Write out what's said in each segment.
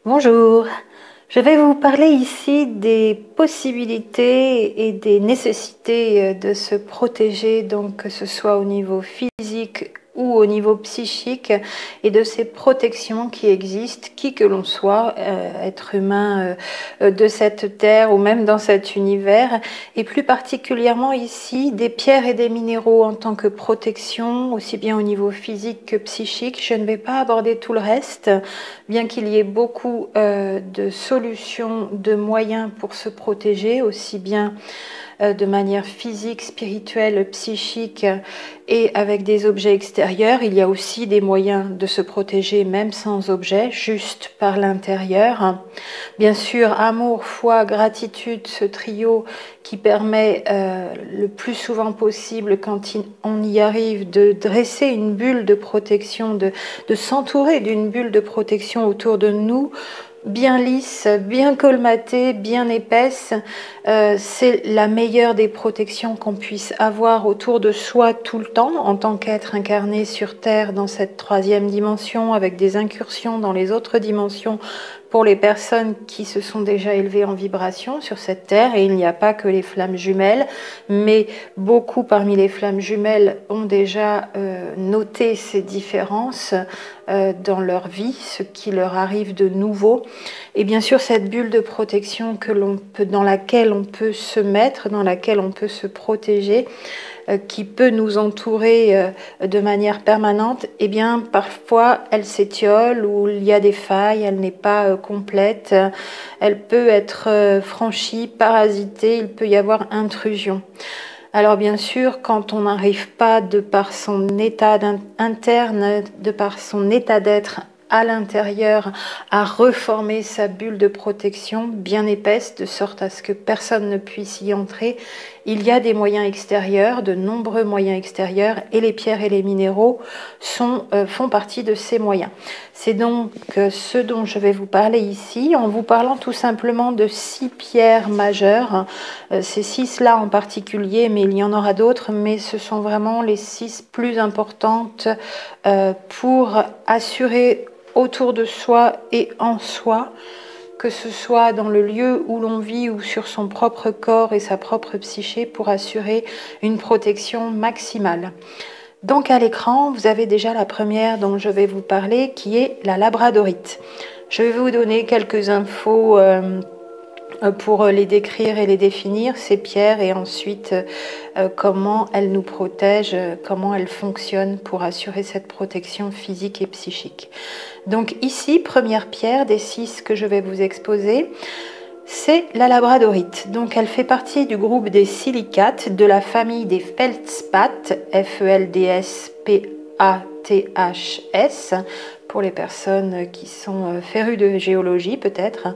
Bonjour, je vais vous parler ici des possibilités et des nécessités de se protéger, donc que ce soit au niveau physique ou au niveau psychique, et de ces protections qui existent, qui que l'on soit, être humain de cette terre ou même dans cet univers, et plus particulièrement ici des pierres et des minéraux en tant que protection, aussi bien au niveau physique que psychique. Je ne vais pas aborder tout le reste, bien qu'il y ait beaucoup de solutions, de moyens pour se protéger, aussi bien de manière physique, spirituelle, psychique et avec des objets extérieurs. Il y a aussi des moyens de se protéger même sans objet, juste par l'intérieur. Bien sûr, amour, foi, gratitude, ce trio qui permet le plus souvent possible, quand on y arrive, de dresser une bulle de protection, de s'entourer d'une bulle de protection autour de nous, bien lisse, bien colmatée, bien épaisse. C'est la meilleure des protections qu'on puisse avoir autour de soi tout le temps, en tant qu'être incarné sur Terre dans cette troisième dimension, avec des incursions dans les autres dimensions pour les personnes qui se sont déjà élevées en vibration sur cette Terre. Et il n'y a pas que les flammes jumelles, mais beaucoup parmi les flammes jumelles ont déjà noté ces différences dans leur vie, ce qui leur arrive de nouveau. Et bien sûr, cette bulle de protection dans laquelle on peut se mettre, dans laquelle on peut se protéger, qui peut nous entourer de manière permanente, eh bien parfois elle s'étiole ou il y a des failles, elle n'est pas complète, elle peut être franchie, parasitée, il peut y avoir intrusion. Alors bien sûr, quand on n'arrive pas de par son état interne, de par son état d'être à l'intérieur, à reformer sa bulle de protection bien épaisse, de sorte à ce que personne ne puisse y entrer, il y a des moyens extérieurs, de nombreux moyens extérieurs, et les pierres et les minéraux font partie de ces moyens. C'est donc ce dont je vais vous parler ici, en vous parlant tout simplement de 6 pierres majeures. Ces 6-là en particulier, mais il y en aura d'autres, mais ce sont vraiment les 6 plus importantes pour assurer autour de soi et en soi, que ce soit dans le lieu où l'on vit ou sur son propre corps et sa propre psyché, pour assurer une protection maximale. Donc à l'écran, vous avez déjà la première dont je vais vous parler, qui est la labradorite. Je vais vous donner quelques infos pour les décrire et les définir, ces pierres, et ensuite comment elles nous protègent, comment elles fonctionnent pour assurer cette protection physique et psychique. Donc ici, première pierre des 6 que je vais vous exposer, c'est la labradorite. Donc elle fait partie du groupe des silicates de la famille des feldspath, Feldspathes, pour les personnes qui sont férues de géologie peut-être.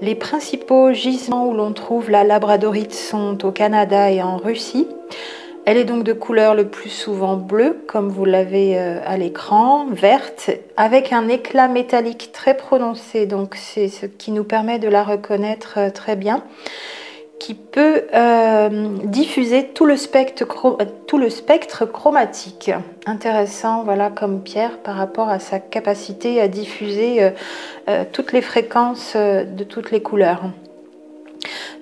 Les principaux gisements où l'on trouve la labradorite sont au Canada et en Russie. Elle est donc de couleur le plus souvent bleue, comme vous l'avez à l'écran, verte, avec un éclat métallique très prononcé, donc c'est ce qui nous permet de la reconnaître très bien, qui peut diffuser tout le spectre chromatique. Intéressant, voilà, comme pierre par rapport à sa capacité à diffuser toutes les fréquences de toutes les couleurs.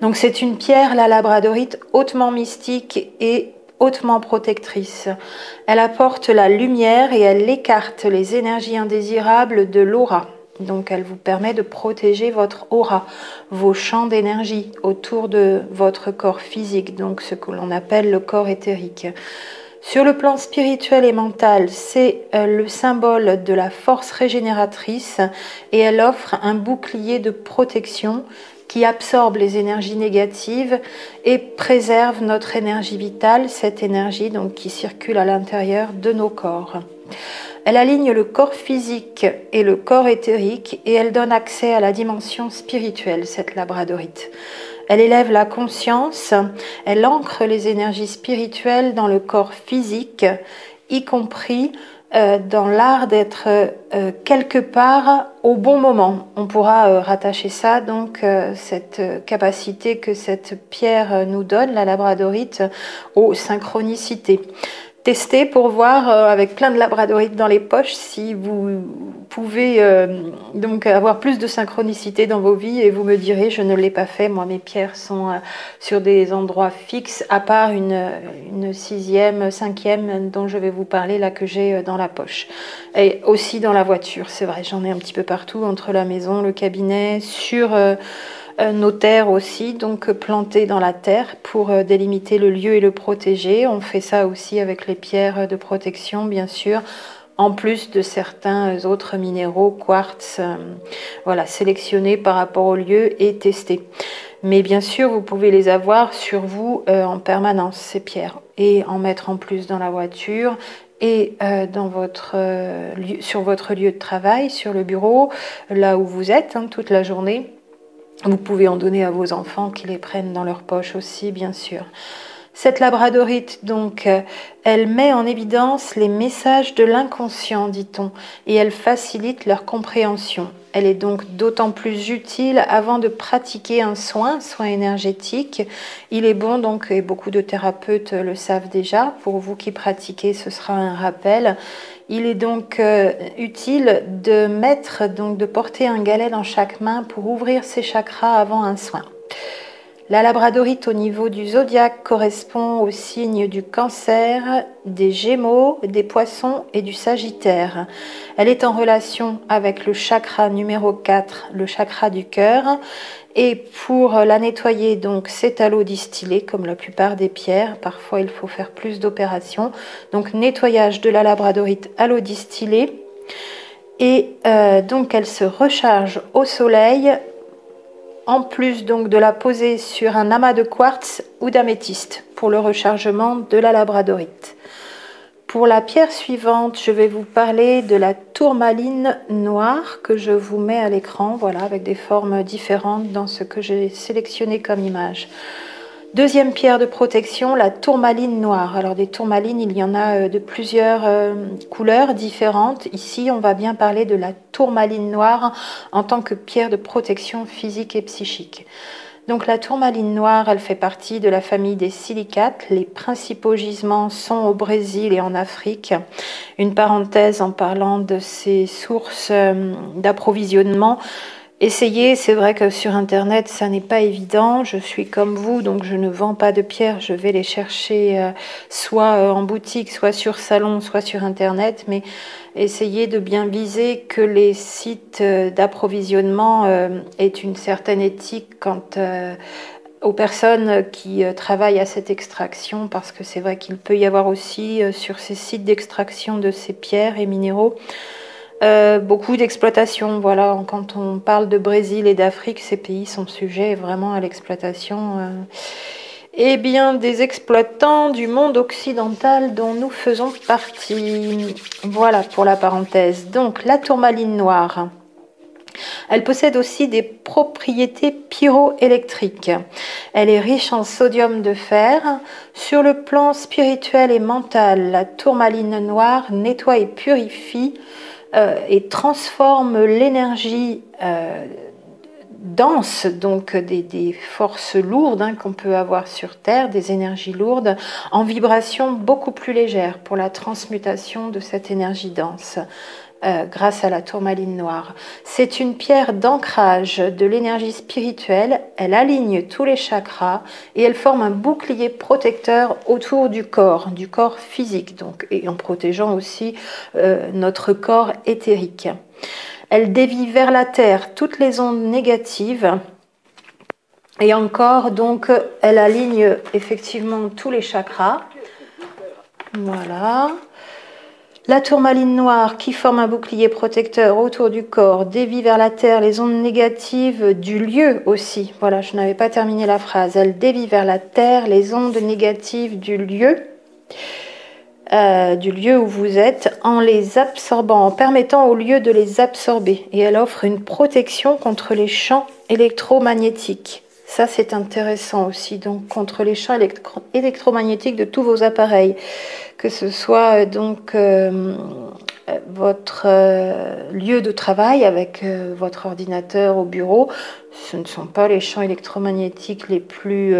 Donc c'est une pierre, la labradorite, hautement mystique et hautement protectrice. Elle apporte la lumière et elle écarte les énergies indésirables de l'aura. Donc elle vous permet de protéger votre aura, vos champs d'énergie autour de votre corps physique, donc ce que l'on appelle le corps éthérique. Sur le plan spirituel et mental, c'est le symbole de la force régénératrice, et elle offre un bouclier de protection qui absorbe les énergies négatives et préserve notre énergie vitale, cette énergie donc qui circule à l'intérieur de nos corps. Elle aligne le corps physique et le corps éthérique, et elle donne accès à la dimension spirituelle, cette labradorite. Elle élève la conscience, elle ancre les énergies spirituelles dans le corps physique, y compris dans l'art d'être quelque part au bon moment. On pourra rattacher ça, donc cette capacité que cette pierre nous donne, la labradorite, aux synchronicités. tester pour voir avec plein de labradorites dans les poches si vous pouvez donc avoir plus de synchronicité dans vos vies, et vous me direz, je ne l'ai pas fait, moi mes pierres sont sur des endroits fixes, à part une sixième, cinquième dont je vais vous parler là, que j'ai dans la poche, et aussi dans la voiture, c'est vrai, j'en ai un petit peu partout, entre la maison, le cabinet, sur nos terres aussi, donc plantées dans la terre pour délimiter le lieu et le protéger. On fait ça aussi avec les pierres de protection, bien sûr, en plus de certains autres minéraux, quartz, voilà, sélectionnés par rapport au lieu et testés. Mais bien sûr, vous pouvez les avoir sur vous en permanence, ces pierres, et en mettre en plus dans la voiture et dans sur votre lieu de travail, sur le bureau, là où vous êtes toute la journée. Vous pouvez en donner à vos enfants qui les prennent dans leur poche aussi, bien sûr. Cette labradorite, donc, elle met en évidence les messages de l'inconscient, dit-on, et elle facilite leur compréhension. Elle est donc d'autant plus utile avant de pratiquer un soin énergétique. Il est bon, donc, et beaucoup de thérapeutes le savent déjà, pour vous qui pratiquez, ce sera un rappel. Il est donc utile de porter un galet dans chaque main pour ouvrir ses chakras avant un soin. La labradorite au niveau du zodiaque correspond au signe du Cancer, des Gémeaux, des Poissons et du Sagittaire. Elle est en relation avec le chakra numéro 4, le chakra du cœur. Et pour la nettoyer, donc, c'est à l'eau distillée, comme la plupart des pierres. Parfois, il faut faire plus d'opérations. Donc, nettoyage de la labradorite à l'eau distillée. Et donc, elle se recharge au soleil, en plus donc de la poser sur un amas de quartz ou d'améthyste pour le rechargement de la labradorite. Pour la pierre suivante, je vais vous parler de la tourmaline noire que je vous mets à l'écran, voilà, avec des formes différentes dans ce que j'ai sélectionné comme image. Deuxième pierre de protection, la tourmaline noire. Alors des tourmalines, il y en a de plusieurs couleurs différentes. Ici, on va bien parler de la tourmaline noire en tant que pierre de protection physique et psychique. Donc la tourmaline noire, elle fait partie de la famille des silicates. Les principaux gisements sont au Brésil et en Afrique. Une parenthèse en parlant de ces sources d'approvisionnement. Essayez, c'est vrai que sur internet ça n'est pas évident, je suis comme vous, donc je ne vends pas de pierres, je vais les chercher soit en boutique, soit sur salon, soit sur internet, mais essayez de bien viser que les sites d'approvisionnement aient une certaine éthique quant aux personnes qui travaillent à cette extraction, parce que c'est vrai qu'il peut y avoir aussi sur ces sites d'extraction de ces pierres et minéraux beaucoup d'exploitation. Voilà, quand on parle de Brésil et d'Afrique, ces pays sont sujets vraiment à l'exploitation et bien des exploitants du monde occidental dont nous faisons partie. Voilà pour la parenthèse. Donc la tourmaline noire. Elle possède aussi des propriétés pyroélectriques. Elle est riche en sodium de fer. Sur le plan spirituel et mental, la tourmaline noire nettoie et purifie et transforme l'énergie dense, donc des forces lourdes qu'on peut avoir sur Terre, des énergies lourdes, en vibrations beaucoup plus légères pour la transmutation de cette énergie dense. Grâce à la tourmaline noire. C'est une pierre d'ancrage de l'énergie spirituelle, elle aligne tous les chakras et elle forme un bouclier protecteur autour du corps physique, donc, et en protégeant aussi notre corps éthérique. Elle dévie vers la terre toutes les ondes négatives et encore, donc, elle aligne effectivement tous les chakras. Voilà. La tourmaline noire qui forme un bouclier protecteur autour du corps dévie vers la terre les ondes négatives du lieu aussi. Voilà, je n'avais pas terminé la phrase. Elle dévie vers la terre les ondes négatives du lieu où vous êtes, en les absorbant, en permettant au lieu de les absorber. Et elle offre une protection contre les champs électromagnétiques. Ça, c'est intéressant aussi. Donc, contre les champs électromagnétiques de tous vos appareils, que ce soit donc votre lieu de travail avec votre ordinateur au bureau. Ce ne sont pas les champs électromagnétiques les plus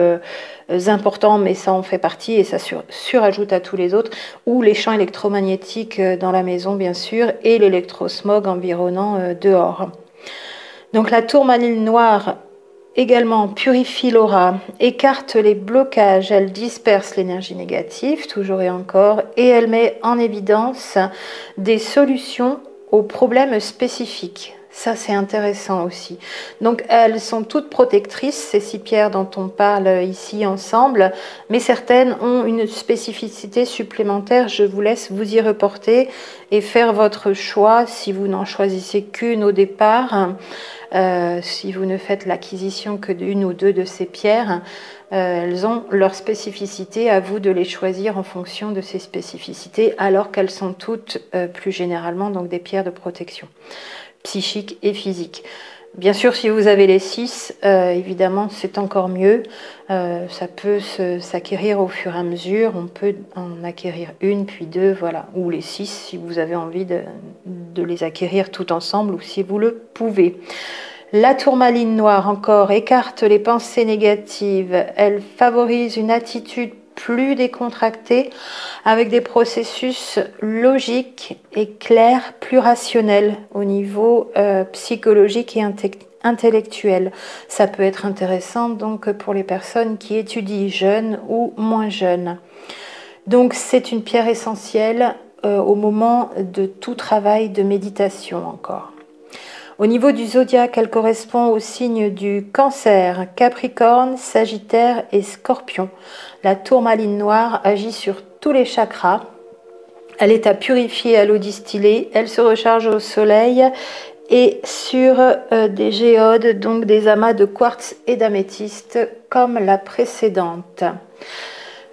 importants, mais ça en fait partie et ça surajoute à tous les autres. Ou les champs électromagnétiques dans la maison, bien sûr, et l'électrosmog environnant dehors. Donc la tourmaline noire également purifie l'aura, écarte les blocages, elle disperse l'énergie négative, toujours et encore, et elle met en évidence des solutions aux problèmes spécifiques. Ça, c'est intéressant aussi. Donc, elles sont toutes protectrices, ces 6 pierres dont on parle ici ensemble, mais certaines ont une spécificité supplémentaire. Je vous laisse vous y reporter et faire votre choix si vous n'en choisissez qu'une au départ. Si vous ne faites l'acquisition que d'une ou deux de ces pierres, elles ont leur spécificité, à vous de les choisir en fonction de ces spécificités, alors qu'elles sont toutes plus généralement donc des pierres de protection psychique et physique. Bien sûr, si vous avez les 6, évidemment, c'est encore mieux. Ça peut s'acquérir au fur et à mesure. On peut en acquérir une, puis 2, voilà. Ou les 6, si vous avez envie de les acquérir tout ensemble, ou si vous le pouvez. La tourmaline noire, encore, écarte les pensées négatives. Elle favorise une attitude plus décontractée, avec des processus logiques et clairs, plus rationnels au niveau psychologique et intellectuel. Ça peut être intéressant donc pour les personnes qui étudient jeunes ou moins jeunes. Donc c'est une pierre essentielle au moment de tout travail de méditation encore. Au niveau du zodiaque, elle correspond aux signes du Cancer, Capricorne, Sagittaire et Scorpion. La tourmaline noire agit sur tous les chakras. Elle est à purifier à l'eau distillée. Elle se recharge au soleil et sur des géodes, donc des amas de quartz et d'améthyste comme la précédente.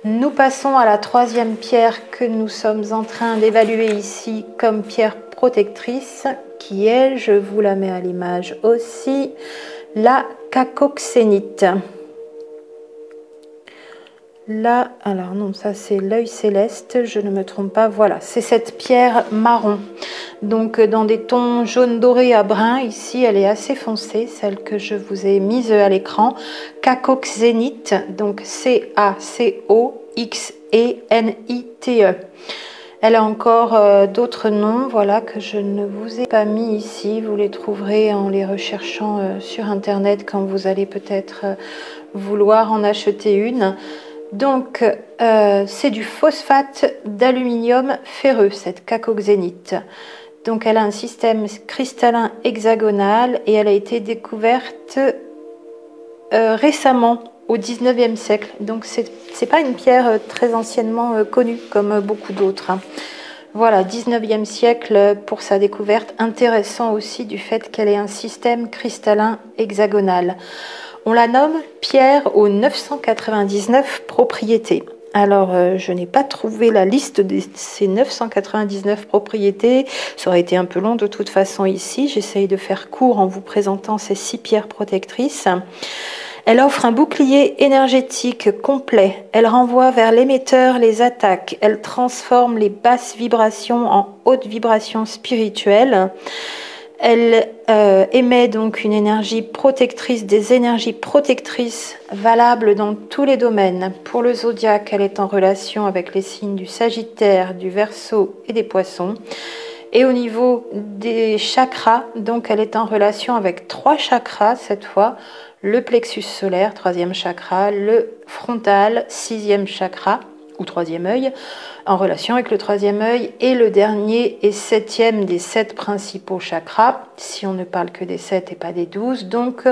Nous passons à la 3e pierre que nous sommes en train d'évaluer ici comme pierre protectrice, qui est, je vous la mets à l'image aussi, la cacoxénite. Là, alors non, ça c'est l'œil céleste, je ne me trompe pas, voilà, c'est cette pierre marron. Donc dans des tons jaune doré à brun, ici elle est assez foncée, celle que je vous ai mise à l'écran. Cacoxénite, donc C-A-C-O-X-E-N-I-T-E. Elle a encore d'autres noms, voilà, que je ne vous ai pas mis ici. Vous les trouverez en les recherchant sur Internet quand vous allez peut-être vouloir en acheter une. Donc, c'est du phosphate d'aluminium ferreux, cette cacoxénite. Donc, elle a un système cristallin hexagonal et elle a été découverte récemment, au 19e siècle. Donc, c'est pas une pierre très anciennement connue, comme beaucoup d'autres. Voilà, 19e siècle pour sa découverte. Intéressant aussi du fait qu'elle ait un système cristallin hexagonal. On la nomme pierre aux 999 propriétés. Alors, je n'ai pas trouvé la liste de ces 999 propriétés. Ça aurait été un peu long de toute façon ici. J'essaye de faire court en vous présentant ces 6 pierres protectrices. Elle offre un bouclier énergétique complet. Elle renvoie vers l'émetteur les attaques. Elle transforme les basses vibrations en hautes vibrations spirituelles. Elle émet donc une énergie protectrice, des énergies protectrices valables dans tous les domaines. Pour le zodiaque, elle est en relation avec les signes du Sagittaire, du Verseau et des Poissons. Et au niveau des chakras, donc elle est en relation avec 3 chakras cette fois. Le plexus solaire, 3e chakra, le frontal, 6e chakra, ou 3e œil, en relation avec le 3e œil, et le dernier et 7e des 7 principaux chakras, si on ne parle que des 7 et pas des 12, donc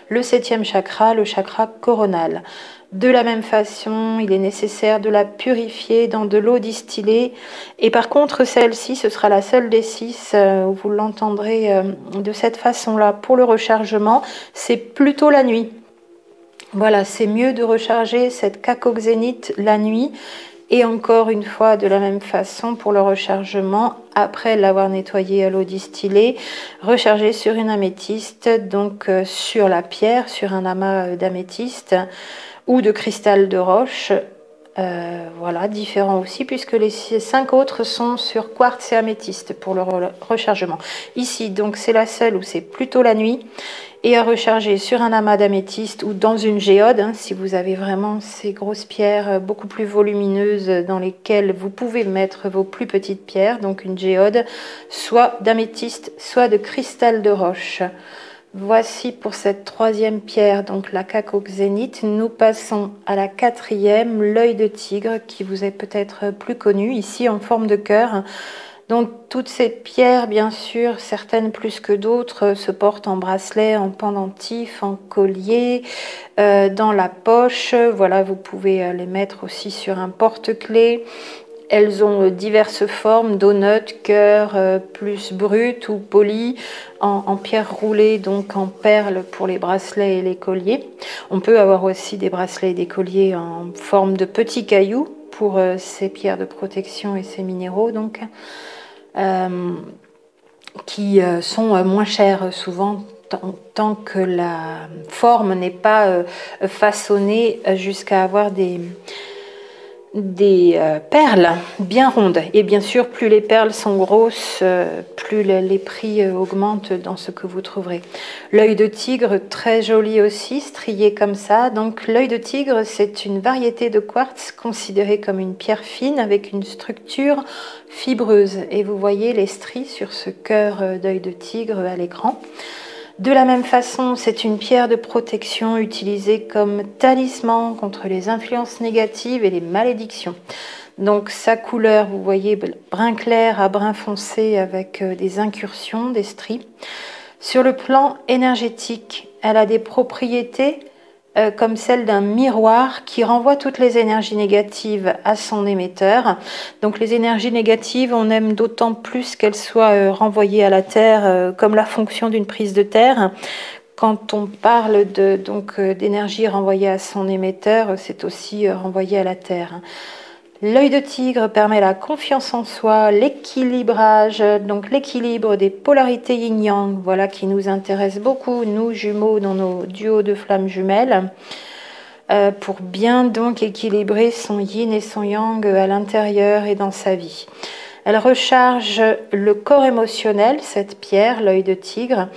le 7e chakra, le chakra coronal. De la même façon, il est nécessaire de la purifier dans de l'eau distillée. Et par contre, celle-ci, ce sera la seule des 6 où vous l'entendrez de cette façon-là. Pour le rechargement, c'est plutôt la nuit. Voilà, c'est mieux de recharger cette cacoxénite la nuit Et encore une fois, de la même façon, pour le rechargement, après l'avoir nettoyé à l'eau distillée, recharger sur une améthyste, donc sur la pierre, sur un amas d'améthyste ou de cristal de roche. Voilà, différents aussi, puisque les 5 autres sont sur quartz et améthyste pour le rechargement. Ici, donc, c'est la seule où c'est plutôt la nuit, et à recharger sur un amas d'améthyste ou dans une géode, hein, si vous avez vraiment ces grosses pierres beaucoup plus volumineuses dans lesquelles vous pouvez mettre vos plus petites pierres, donc une géode, soit d'améthyste, soit de cristal de roche. Voici pour cette troisième pierre, donc la cacoxénite. Nous passons à la quatrième, l'œil de tigre, qui vous est peut-être plus connu, ici en forme de cœur. Donc toutes ces pierres, bien sûr, certaines plus que d'autres, se portent en bracelet, en pendentif, en collier, dans la poche. Voilà, vous pouvez les mettre aussi sur un porte-clés. Elles ont diverses formes, donut, cœur, plus brut ou poli, en pierre roulée, donc en perles pour les bracelets et les colliers. On peut avoir aussi des bracelets et des colliers en forme de petits cailloux pour ces pierres de protection et ces minéraux, donc, qui sont moins chers souvent tant que la forme n'est pas façonnée jusqu'à avoir des perles bien rondes. Et bien sûr, plus les perles sont grosses, plus les prix augmentent dans ce que vous trouverez. L'œil de tigre, très joli aussi, strié comme ça. Donc l'œil de tigre, c'est une variété de quartz considérée comme une pierre fine avec une structure fibreuse. Et vous voyez les stries sur ce cœur d'œil de tigre à l'écran. De la même façon, c'est une pierre de protection utilisée comme talisman contre les influences négatives et les malédictions. Donc sa couleur, vous voyez, brun clair à brun foncé avec des incursions, des stries. Sur le plan énergétique, elle a des propriétés comme celle d'un miroir qui renvoie toutes les énergies négatives à son émetteur. Donc les énergies négatives, on aime d'autant plus qu'elles soient renvoyées à la Terre, comme la fonction d'une prise de terre. Quand on parle d'énergie renvoyée à son émetteur, c'est aussi renvoyé à la Terre. L'œil de tigre permet la confiance en soi, l'équilibrage, donc l'équilibre des polarités yin-yang, voilà qui nous intéresse beaucoup, nous jumeaux dans nos duos de flammes jumelles, pour bien donc équilibrer son yin et son yang à l'intérieur et dans sa vie. Elle recharge le corps émotionnel, cette pierre, l'œil de tigre,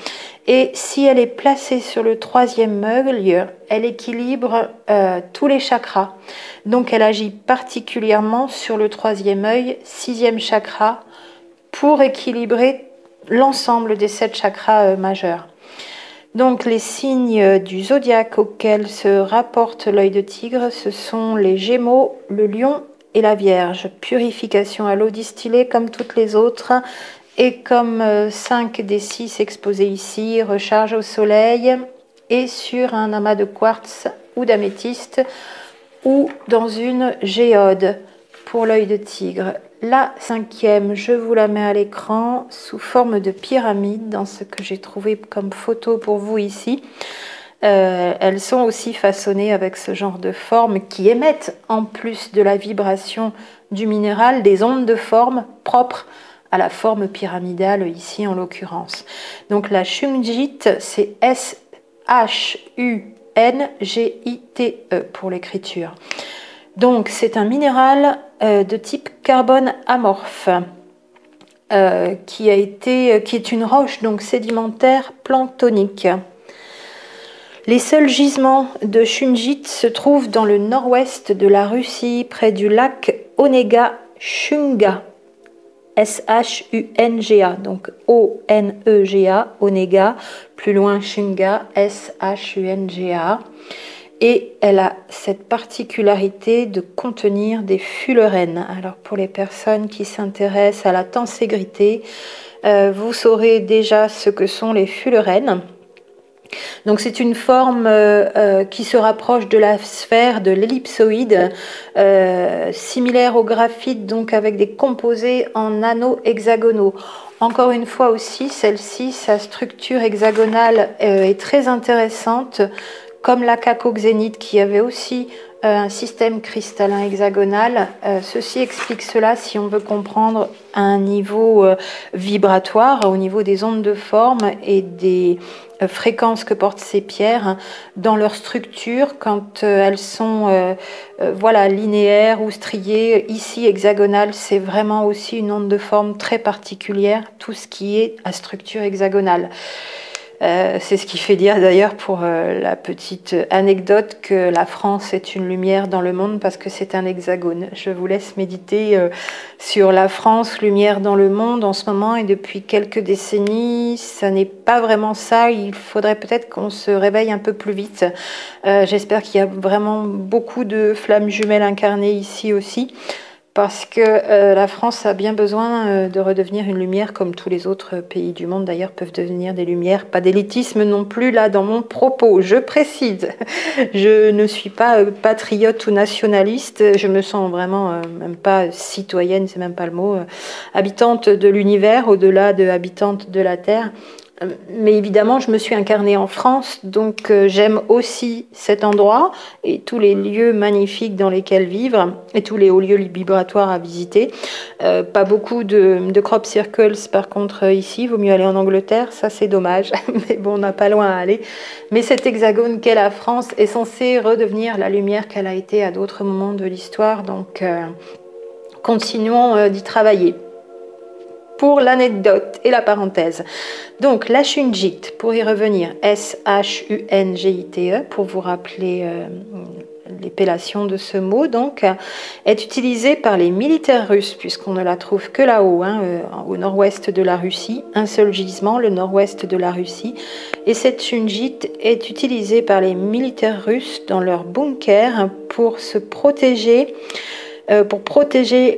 et si elle est placée sur le troisième œil, elle équilibre tous les chakras. Donc elle agit particulièrement sur le troisième œil, sixième chakra, pour équilibrer l'ensemble des 7 chakras majeurs. Donc les signes du zodiaque auxquels se rapporte l'œil de tigre, ce sont les Gémeaux, le Lion et la Vierge. Purification à l'eau distillée comme toutes les autres. Et comme 5 des 6 exposés ici, recharge au soleil et sur un amas de quartz ou d'améthyste ou dans une géode pour l'œil de tigre. La 5e, je vous la mets à l'écran sous forme de pyramide dans ce que j'ai trouvé comme photo pour vous ici. Elles sont aussi façonnées avec ce genre de forme qui émettent, en plus de la vibration du minéral, des ondes de forme propres à la forme pyramidale ici en l'occurrence. Donc la shungite, c'est S-H-U-N-G-I-T-E pour l'écriture. Donc c'est un minéral de type carbone amorphe qui est une roche donc sédimentaire planctonique. Les seuls gisements de shungite se trouvent dans le nord-ouest de la Russie, près du lac Onega-Shunga. S-H-U-N-G-A, donc O-N-E-G-A, Onega, plus loin Shunga, S-H-U-N-G-A. Et elle a cette particularité de contenir des fullerènes. Alors pour les personnes qui s'intéressent à la tenségrité, vous saurez déjà ce que sont les fullerènes. Donc c'est une forme qui se rapproche de la sphère, de l'ellipsoïde, similaire au graphite, donc avec des composés en anneaux hexagonaux. Encore une fois aussi, celle-ci, sa structure hexagonale est très intéressante, comme la cacoxénite qui avait aussi un système cristallin hexagonal. Ceci explique cela si on veut comprendre à un niveau vibratoire, au niveau des ondes de forme et des fréquences que portent ces pierres dans leur structure quand elles sont voilà, linéaires ou striées. Ici, hexagonale, c'est vraiment aussi une onde de forme très particulière, tout ce qui est à structure hexagonale. C'est ce qui fait dire d'ailleurs pour la petite anecdote que la France est une lumière dans le monde parce que c'est un hexagone. Je vous laisse méditer sur la France, lumière dans le monde en ce moment et depuis quelques décennies, ça n'est pas vraiment ça. Il faudrait peut-être qu'on se réveille un peu plus vite. J'espère qu'il y a vraiment beaucoup de flammes jumelles incarnées ici aussi. Parce que la France a bien besoin de redevenir une lumière comme tous les autres pays du monde d'ailleurs peuvent devenir des lumières. Pas d'élitisme non plus là dans mon propos, je précise. Je ne suis pas patriote ou nationaliste, je me sens vraiment même pas citoyenne, c'est même pas le mot, habitante de l'univers au-delà de habitante de la Terre. Mais évidemment, je me suis incarnée en France, donc j'aime aussi cet endroit et tous les lieux magnifiques dans lesquels vivre et tous les hauts lieux vibratoires à visiter. Pas beaucoup de crop circles par contre ici, vaut mieux aller en Angleterre, ça c'est dommage, mais bon, on n'a pas loin à aller. Mais cet hexagone qu'est la France est censé redevenir la lumière qu'elle a été à d'autres moments de l'histoire, donc continuons d'y travailler. Pour l'anecdote et la parenthèse. Donc la shungite, pour y revenir, S-H-U-N-G-I-T-E, pour vous rappeler l'épellation de ce mot, donc, est utilisée par les militaires russes, puisqu'on ne la trouve que là-haut, au nord-ouest de la Russie, un seul gisement, le nord-ouest de la Russie, et cette shungite est utilisée par les militaires russes dans leurs bunkers pour se protéger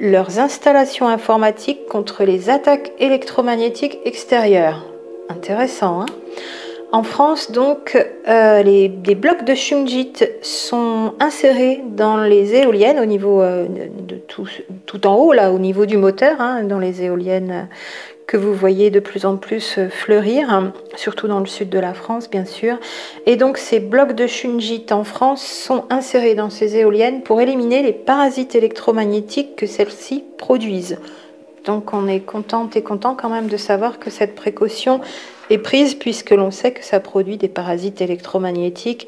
leurs installations informatiques contre les attaques électromagnétiques extérieures. Intéressant, hein ? En France, donc, des blocs de shungite sont insérés dans les éoliennes au niveau de tout en haut, là, au niveau du moteur, dans les éoliennes que vous voyez de plus en plus fleurir, surtout dans le sud de la France, bien sûr. Et donc, ces blocs de shungite en France sont insérés dans ces éoliennes pour éliminer les parasites électromagnétiques que celles-ci produisent. Donc, on est contente et content quand même de savoir que cette précaution est prise puisque l'on sait que ça produit des parasites électromagnétiques.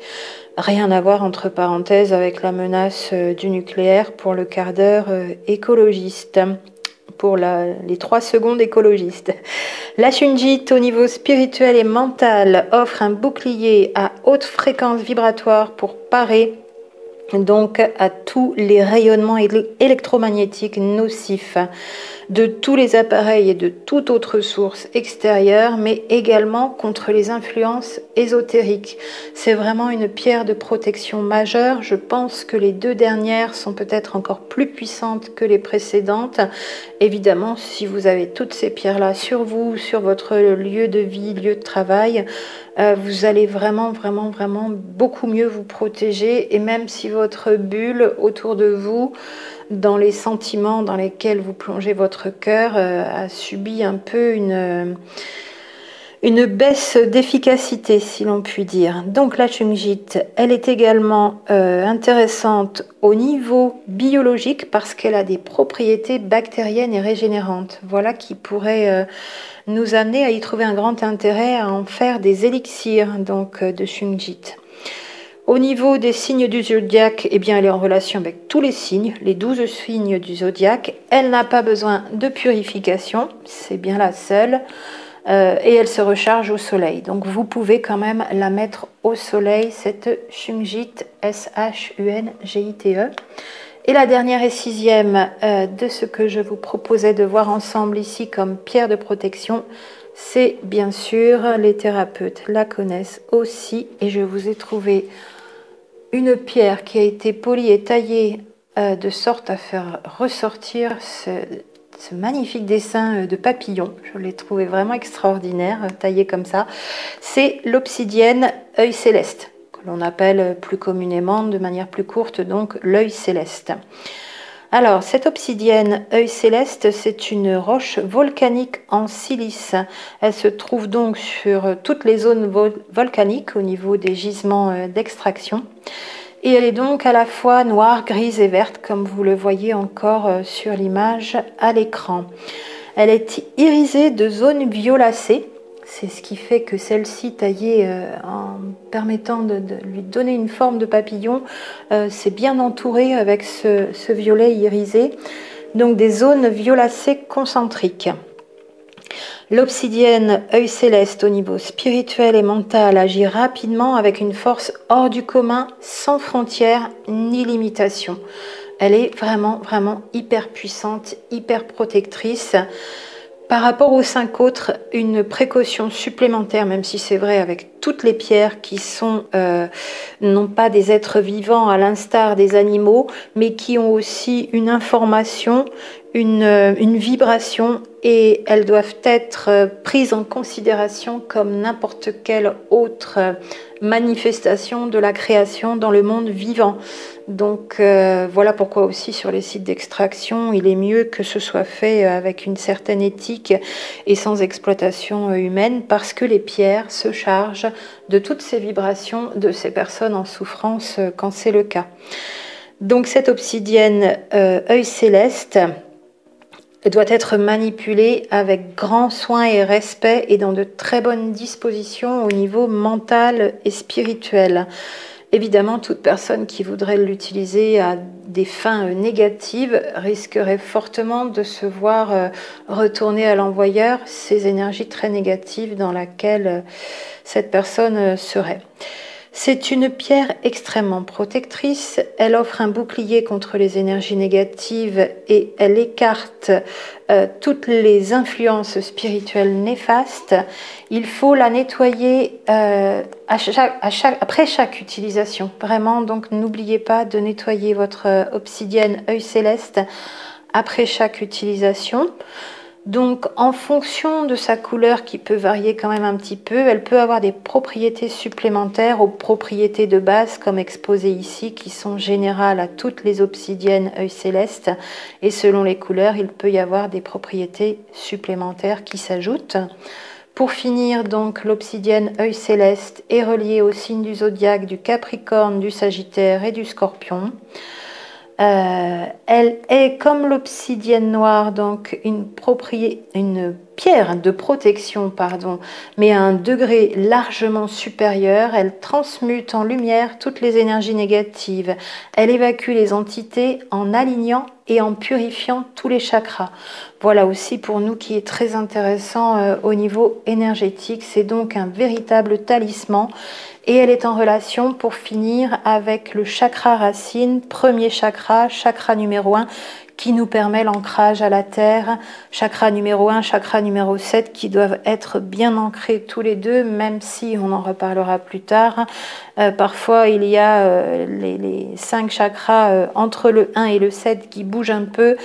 Rien à voir, entre parenthèses, avec la menace du nucléaire pour le quart d'heure écologiste. Pour les 3 secondes écologistes. La shungite, au niveau spirituel et mental, offre un bouclier à haute fréquence vibratoire pour parer donc à tous les rayonnements électromagnétiques nocifs de tous les appareils et de toute autre source extérieure, mais également contre les influences ésotériques. C'est vraiment une pierre de protection majeure. Je pense que les 2 dernières sont peut-être encore plus puissantes que les précédentes. Évidemment, si vous avez toutes ces pierres-là sur vous, sur votre lieu de vie, lieu de travail, vous allez vraiment beaucoup mieux vous protéger. Et même si votre bulle autour de vous, dans les sentiments dans lesquels vous plongez votre cœur, a subi un peu une baisse d'efficacité, si l'on peut dire. Donc la shungite, elle est également intéressante au niveau biologique parce qu'elle a des propriétés bactériennes et régénérantes. Voilà qui pourrait nous amener à y trouver un grand intérêt à en faire des élixirs donc, de shungite. Au niveau des signes du zodiaque, eh bien, elle est en relation avec tous les signes, les 12 signes du zodiaque. Elle n'a pas besoin de purification, c'est bien la seule. Et elle se recharge au soleil. Donc vous pouvez quand même la mettre au soleil, cette shungite, S-H-U-N-G-I-T-E. Et la dernière et 6e de ce que je vous proposais de voir ensemble ici comme pierre de protection, c'est bien sûr, les thérapeutes la connaissent aussi. Et je vous ai trouvé une pierre qui a été polie et taillée de sorte à faire ressortir ce magnifique dessin de papillon. Je l'ai trouvé vraiment extraordinaire, taillé comme ça. C'est l'obsidienne œil céleste, que l'on appelle plus communément, de manière plus courte, donc l'œil céleste. Alors, cette obsidienne œil céleste, c'est une roche volcanique en silice. Elle se trouve donc sur toutes les zones volcaniques au niveau des gisements d'extraction. Et elle est donc à la fois noire, grise et verte, comme vous le voyez encore sur l'image à l'écran. Elle est irisée de zones violacées. C'est ce qui fait que celle-ci, taillée en permettant de lui donner une forme de papillon, c'est bien entouré avec ce violet irisé. Donc des zones violacées concentriques. L'obsidienne œil céleste au niveau spirituel et mental agit rapidement avec une force hors du commun, sans frontières ni limitations. Elle est vraiment, vraiment hyper puissante, hyper protectrice. Par rapport aux 5 autres, une précaution supplémentaire, même si c'est vrai avec toutes les pierres qui sont non pas des êtres vivants à l'instar des animaux, mais qui ont aussi une information, une vibration, et elles doivent être prises en considération comme n'importe quelle autre manifestation de la création dans le monde vivant. Donc voilà pourquoi aussi sur les sites d'extraction, il est mieux que ce soit fait avec une certaine éthique et sans exploitation humaine, parce que les pierres se chargent de toutes ces vibrations de ces personnes en souffrance quand c'est le cas. Donc cette obsidienne œil céleste doit être manipulée avec grand soin et respect et dans de très bonnes dispositions au niveau mental et spirituel. Évidemment, toute personne qui voudrait l'utiliser à des fins négatives risquerait fortement de se voir retourner à l'envoyeur ces énergies très négatives dans lesquelles cette personne serait. C'est une pierre extrêmement protectrice, elle offre un bouclier contre les énergies négatives et elle écarte toutes les influences spirituelles néfastes. Il faut la nettoyer après chaque utilisation. Vraiment, donc n'oubliez pas de nettoyer votre obsidienne œil céleste après chaque utilisation. Donc en fonction de sa couleur qui peut varier quand même un petit peu, elle peut avoir des propriétés supplémentaires aux propriétés de base comme exposées ici qui sont générales à toutes les obsidiennes œil céleste, et selon les couleurs il peut y avoir des propriétés supplémentaires qui s'ajoutent. Pour finir, donc, l'obsidienne œil céleste est reliée au signe du zodiaque du Capricorne, du Sagittaire et du Scorpion. Elle est comme l'obsidienne noire, donc une pierre de protection, mais à un degré largement supérieur. Elle transmute en lumière toutes les énergies négatives. Elle évacue les entités en alignant et en purifiant tous les chakras. Voilà aussi pour nous qui est très intéressant au niveau énergétique. C'est donc un véritable talisman. Et elle est en relation, pour finir, avec le chakra racine, premier chakra, chakra numéro 1, qui nous permet l'ancrage à la terre. Chakra numéro 1, chakra numéro 7, qui doivent être bien ancrés tous les deux, même si on en reparlera plus tard. Parfois, il y a les 5 chakras entre le 1 et le 7 qui bougent un peu,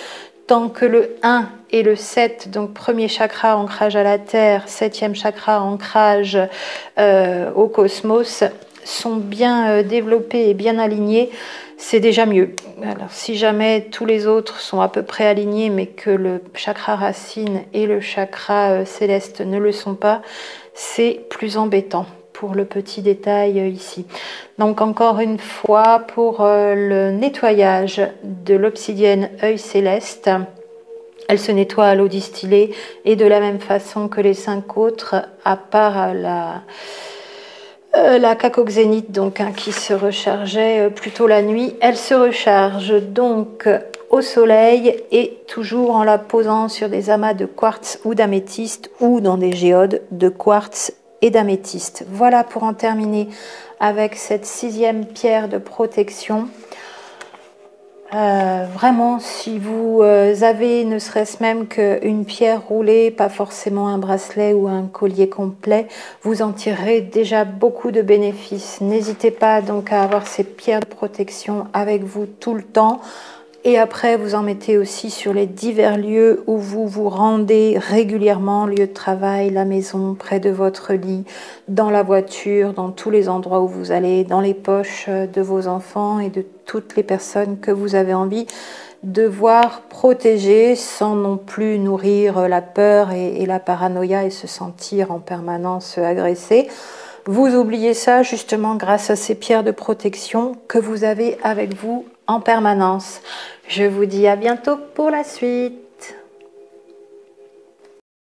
tant que le 1 et le 7, donc premier chakra, ancrage à la terre, 7e chakra, ancrage au cosmos, sont bien développés et bien alignés, c'est déjà mieux. Alors si jamais tous les autres sont à peu près alignés, mais que le chakra racine et le chakra céleste ne le sont pas, c'est plus embêtant. Pour le petit détail ici. Donc encore une fois, pour le nettoyage de l'obsidienne œil céleste, elle se nettoie à l'eau distillée et de la même façon que les 5 autres, à part la cacoxénite qui se rechargeait plutôt la nuit, elle se recharge donc au soleil et toujours en la posant sur des amas de quartz ou d'améthyste ou dans des géodes de quartz et d'améthyste. Voilà pour en terminer avec cette 6e pierre de protection. Vraiment, si vous avez ne serait-ce même qu'une pierre roulée, pas forcément un bracelet ou un collier complet, vous en tirerez déjà beaucoup de bénéfices. N'hésitez pas donc à avoir ces pierres de protection avec vous tout le temps. Et après, vous en mettez aussi sur les divers lieux où vous vous rendez régulièrement, lieu de travail, la maison, près de votre lit, dans la voiture, dans tous les endroits où vous allez, dans les poches de vos enfants et de toutes les personnes que vous avez envie de voir protéger sans non plus nourrir la peur et la paranoïa et se sentir en permanence agressé. vous oubliez ça justement grâce à ces pierres de protection que vous avez avec vous en permanence. Je vous dis à bientôt pour la suite.